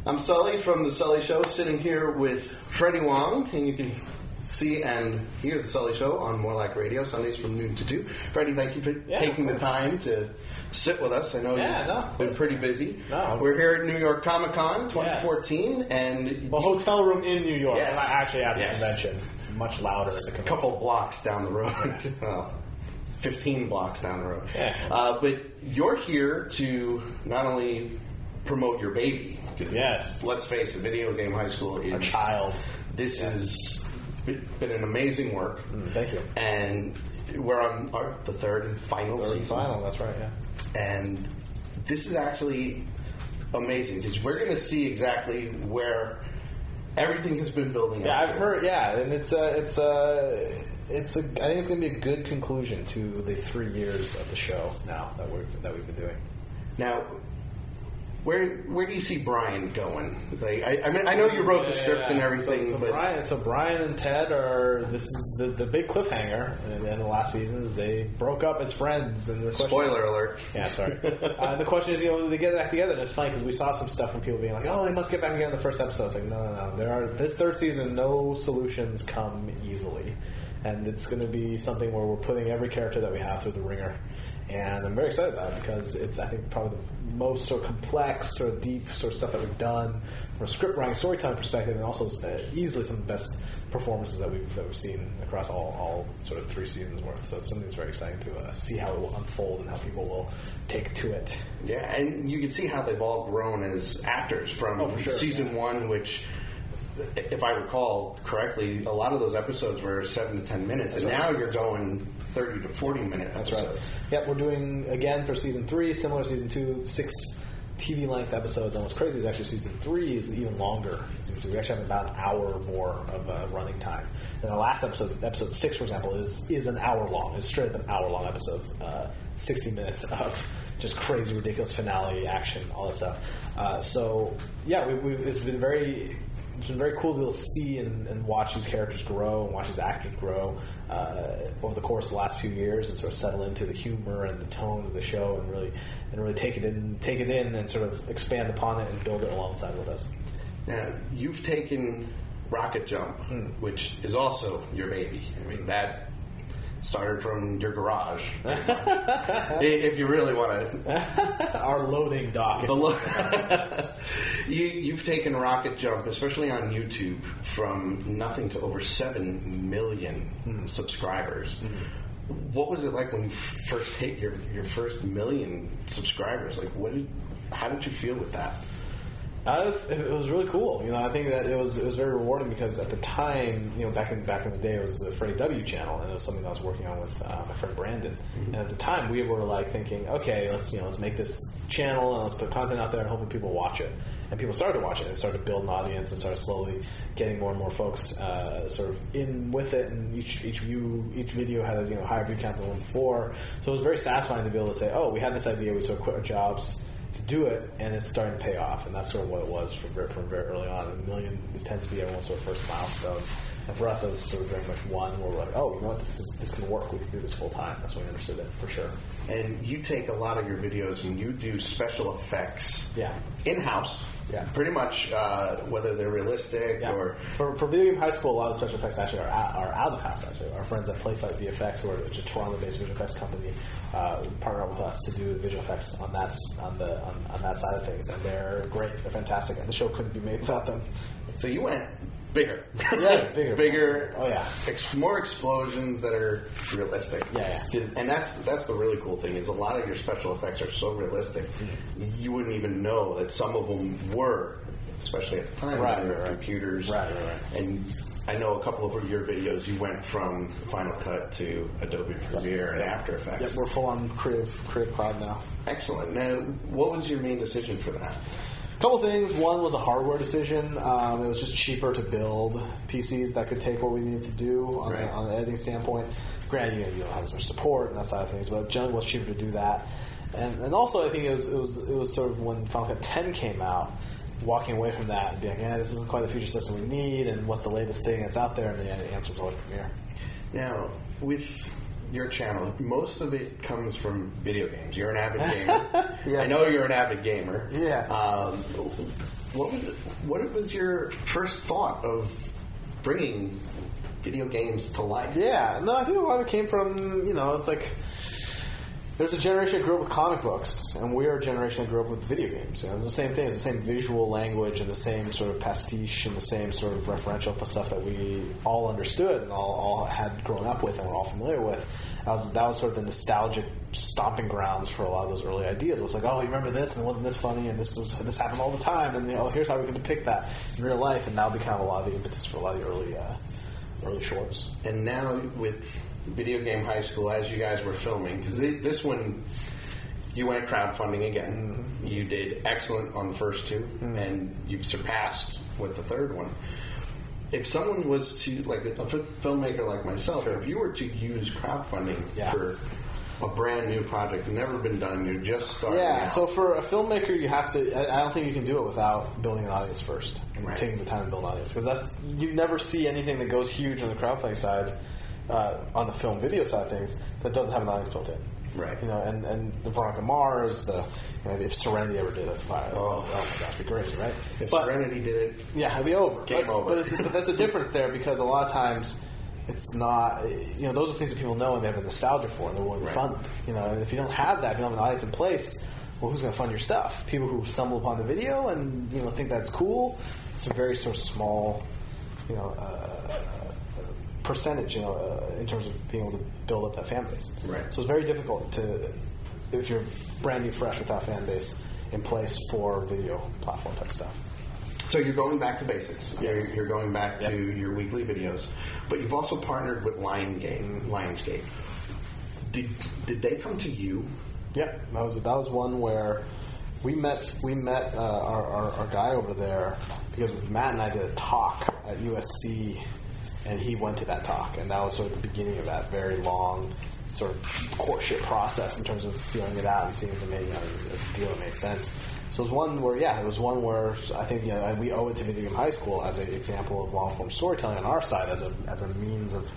I'm Sully from the Sully Show, sitting here with Freddie Wong, and you can see and hear the Sully Show on More Like Radio, Sundays from noon to 2. Freddie, thank you for taking the time to sit with us. I know you've been pretty busy. We're here at New York Comic Con 2014, and the hotel room in New York. Yes. We're not actually at the convention. It's much louder at the convention. A couple blocks down the road. Well, 15 blocks down the road. But you're here to not only promote your baby. Yes. Let's face it, Video Game High School is... a child. This has been an amazing work. Thank you. And we're on the third and final season. Final, that's right, And this is actually amazing because we're going to see exactly where everything has been building up to. I've heard, and I think it's going to be a good conclusion to the 3 years of the show now that we've been doing. Now, where do you see Brian going? Like, I mean, I know you wrote the script and everything, so Brian and Ted are. This is the big cliffhanger in the last season. Is they broke up as friends, and spoiler alert. Yeah, sorry. The question is, they get back together. And it's funny because we saw some stuff from people being like, "Oh, they must get back together in the first episode." It's like, no. This third season, no solutions come easily, and it's going to be something where we're putting every character that we have through the ringer. And I'm very excited about it because it's, I think, probably the most sort of complex, sort of deep sort of stuff that we've done from a script writing, storytelling perspective, and also easily some of the best performances that we've seen across all sort of 3 seasons worth. So it's something that's very exciting to see how it will unfold and how people will take to it. Yeah, and you can see how they've all grown as actors from season 1, which, if I recall correctly, a lot of those episodes were 7 to 10 minutes, and now you're going 30 to 40 minute episodes. That's right. Yep, we're doing, again, for season 3, similar to season 2, 6 TV-length episodes. And what's crazy is actually season 3 is even longer. We actually have about an hour more of running time. And our last episode 6, for example, is an hour long. It's straight up an hour-long episode, 60 minutes of just crazy, ridiculous finale, action, all that stuff. It's been very cool to be able to see and watch these characters grow and watch these actors grow over the course of the last few years and sort of settle into the humor and the tone of the show and really take it in and sort of expand upon it and build it alongside with us. Now, you've taken Rocket Jump, which is also your baby. I mean, that started from your garage, if you really want to. Our loading dock. You've taken Rocket Jump, especially on YouTube, from nothing to over 7 million subscribers. What was it like when you first hit your first million subscribers? Like, how did you feel with that? It was really cool. I think that it was very rewarding because at the time, back in the day, it was the Freddie W channel, and it was something I was working on with my friend Brandon. And at the time, we were like thinking, okay, let's make this channel and let's put content out there and hopefully people watch it. And people started to watch it and started to build an audience and started slowly getting more and more folks sort of in with it. And each video had a higher view count than the one before. So it was very satisfying to be able to say, oh, we had this idea, we sort of quit our jobs to do it, and it's starting to pay off. And that's sort of what it was from very early on. A million tends to be everyone's sort of first milestone. And for us, that was sort of very much one where we're like, oh, you know what, this can work. We can do this full time. That's when we understood it, for sure. And you take a lot of your videos and you do special effects in-house. Yeah. Pretty much, whether they're realistic or... For Video Game High School, a lot of the special effects actually are out of house, actually. Our friends at Playfight VFX, who are a Toronto-based visual effects company, partner up with us to do visual effects on that side of things. And they're great. They're fantastic. And the show couldn't be made without them. So you went bigger. Yeah, bigger. Bigger. Oh, yeah. More explosions that are realistic. Yeah. And that's the really cool thing is a lot of your special effects are so realistic, you wouldn't even know that some of them were, especially at the time, on your computers. Right. And I know a couple of your videos, you went from Final Cut to Adobe Premiere and After Effects. Yep, we're full on Creative Cloud now. Excellent. Now, what was your main decision for that? Couple things. One was a hardware decision. It was just cheaper to build PCs that could take what we needed to do on the editing standpoint. Granted, you don't have as much support and that side of things, but generally it was cheaper to do that. And also, I think it was sort of when Final Cut 10 came out, walking away from that and being like, this isn't quite the feature system we need, and what's the latest thing that's out there? And the answer was always Premiere. Now, with your channel, most of it comes from video games. You're an avid gamer. I know you're an avid gamer. Yeah. what was your first thought of bringing video games to life? Yeah, no, I think a lot of it came from, it's like there's a generation that grew up with comic books, and we are a generation that grew up with video games. It's the same thing. It's the same visual language and the same sort of pastiche and the same sort of referential stuff that we all understood and all had grown up with and were all familiar with. That was sort of the nostalgic stomping grounds for a lot of those early ideas. It was like, oh, you remember this, and wasn't this funny, and this happened all the time, and here's how we can depict that in real life, and now become a lot of the impetus for a lot of the early shorts. And now with Video Game High School, as you guys were filming, because this one, you went crowdfunding again. Mm-hmm. You did excellent on the first two, and you've surpassed with the third one. If someone was to, like a filmmaker like myself, if you were to use crowdfunding for a brand new project, never been done, you're just starting out. So for a filmmaker, you have to, I don't think you can do it without building an audience first and taking the time to build an audience, because you never see anything that goes huge on the crowdfunding side, on the film video side of things, that doesn't have an audience built in. Right. And the Veronica Mars, if Serenity ever did it, oh my gosh, it'd be crazy, right? If Serenity did it, it'd be over. Game over. But that's a difference there, because a lot of times it's not, those are things that people know and they have a nostalgia for and they're willing to fund. And if you don't have that, if you don't have an audience in place, well, who's going to fund your stuff? People who stumble upon the video and think that's cool. It's a very sort of small, percentage, in terms of being able to build up that fan base. Right. So it's very difficult if you're brand new, fresh, without fan base in place for video platform type stuff. So you're going back to basics. Yes. You're going back to your weekly videos, but you've also partnered with Lionsgate. Did they come to you? Yep, that was one where we met our guy over there because Matt and I did a talk at USC. And he went to that talk, and that was sort of the beginning of that very long sort of courtship process in terms of feeling it out and seeing if it made as a deal that made sense. So it was one where I think we owe it to Video Game High School as an example of long form storytelling on our side as a means of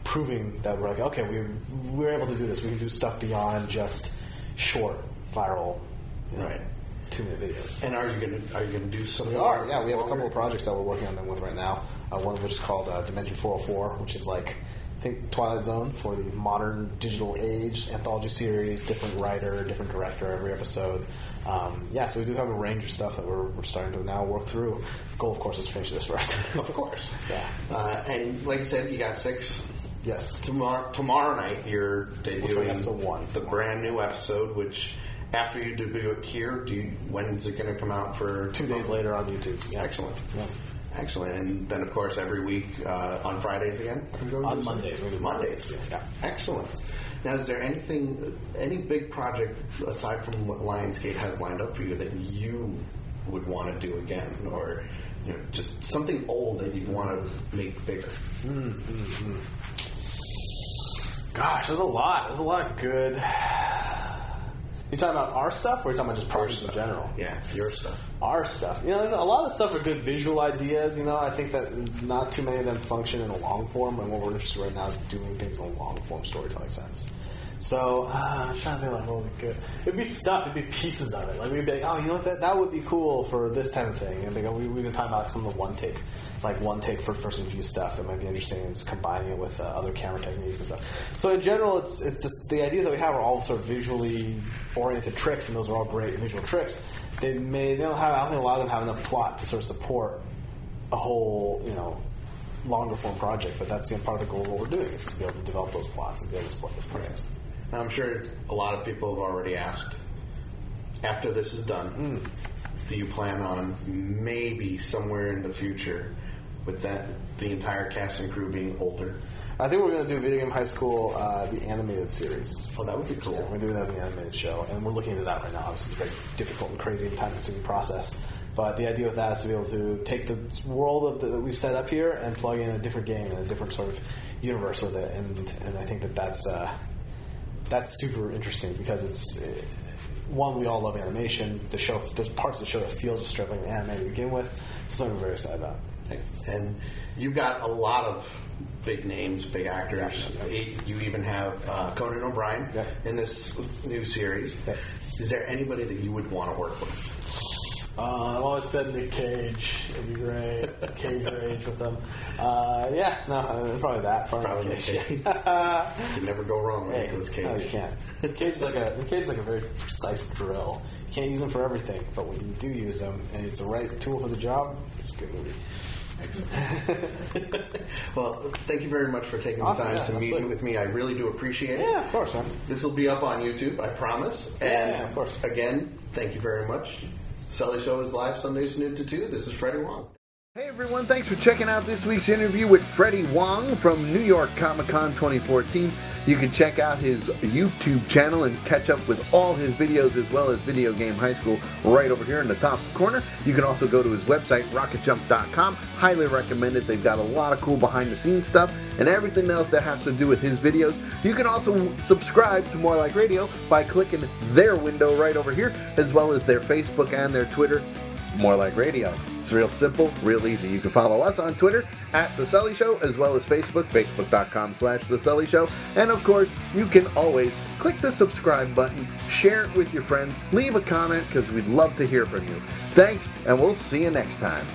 proving that we're like, okay, we're able to do this. We can do stuff beyond just short, viral, 2-minute videos. And are you going to do some? We are. Yeah, we have a couple of projects that we're working on them with right now. One of which is called Dimension 404, which is like, I think, Twilight Zone for the modern digital age, anthology series, different writer, different director every episode. So we do have a range of stuff that we're starting to now work through. The goal, of course, is to finish this first. Of course. Yeah. And like you said, you got 6. Yes. Tomorrow night, you're debuting episode 1. The brand new episode, which after you debut it here, when is it going to come out for? 2 days later on YouTube. Yeah. Excellent. Yeah. Excellent. And then, of course, every week on Fridays again? On Mondays. We do Mondays. Yeah. Excellent. Now, is there any big project, aside from what Lionsgate has lined up for you, that you would want to do again? Or just something old that you'd want to make bigger? Mm-hmm. Gosh, there's a lot. There's a lot of good... You talking about our stuff, or are you talking about just projects in general? Yeah, your stuff. Our stuff. A lot of the stuff are good visual ideas. I think that not too many of them function in a long form, and what we're interested in right now is doing things in a long form storytelling sense. So, I'm trying to think like what would be good. It'd be stuff. It'd be pieces of it. Like we'd be like, oh, you know what? That would be cool for this type of thing. And we've been talking about some of the one take first person view stuff that might be interesting. It's combining it with other camera techniques and stuff. So in general, it's the ideas that we have are all sort of visually oriented tricks, and those are all great visual tricks. I don't think a lot of them have enough plot to sort of support a whole longer form project. But that's part of the goal of what we're doing is to be able to develop those plots and be able to support those projects. Now, I'm sure a lot of people have already asked, after this is done, do you plan on maybe somewhere in the future with the entire cast and crew being older? I think we're going to do Video Game High School, the animated series. Oh, that would be cool. Yeah, we're doing that as an animated show, and we're looking into that right now. Obviously, it's a very difficult and crazy and time-consuming process. But the idea with that is to be able to take the world that we've set up here and plug in a different game and a different sort of universe with it. And I think that's super interesting because it's one, we all love animation. The show, there's parts of the show that feel just straight like anime to begin with. So something we're very excited about. And you've got a lot of big names, big actors. You even have Conan O'Brien in this new series. Is there anybody that you would want to work with? I've always said Nick Cage. It'd be great. Cage Rage with them. Probably that. Probably Nick Cage. You can never go wrong with Nicolas Cage. No, you can't. Nick Cage is like a very precise drill. You can't use them for everything, but when you do use them, and it's the right tool for the job, it's a good movie. Excellent. Well, thank you very much for taking the time to meet with me. I really do appreciate it. Yeah, of course, man. This will be up on YouTube, I promise. And of course. Again, thank you very much. Sully Show is live Sundays noon to 2. This is Freddie Wong. Hey everyone, thanks for checking out this week's interview with Freddie Wong from New York Comic Con 2014. You can check out his YouTube channel and catch up with all his videos as well as Video Game High School right over here in the top corner. You can also go to his website, rocketjump.com. Highly recommend it. They've got a lot of cool behind the scenes stuff and everything else that has to do with his videos. You can also subscribe to More Like Radio by clicking their window right over here, as well as their Facebook and their Twitter, More Like Radio. It's real simple, real easy. You can follow us on Twitter at The Sully Show, as well as Facebook, facebook.com/The Sully Show. And of course, you can always click the subscribe button, share it with your friends, leave a comment, because we'd love to hear from you. Thanks, and we'll see you next time.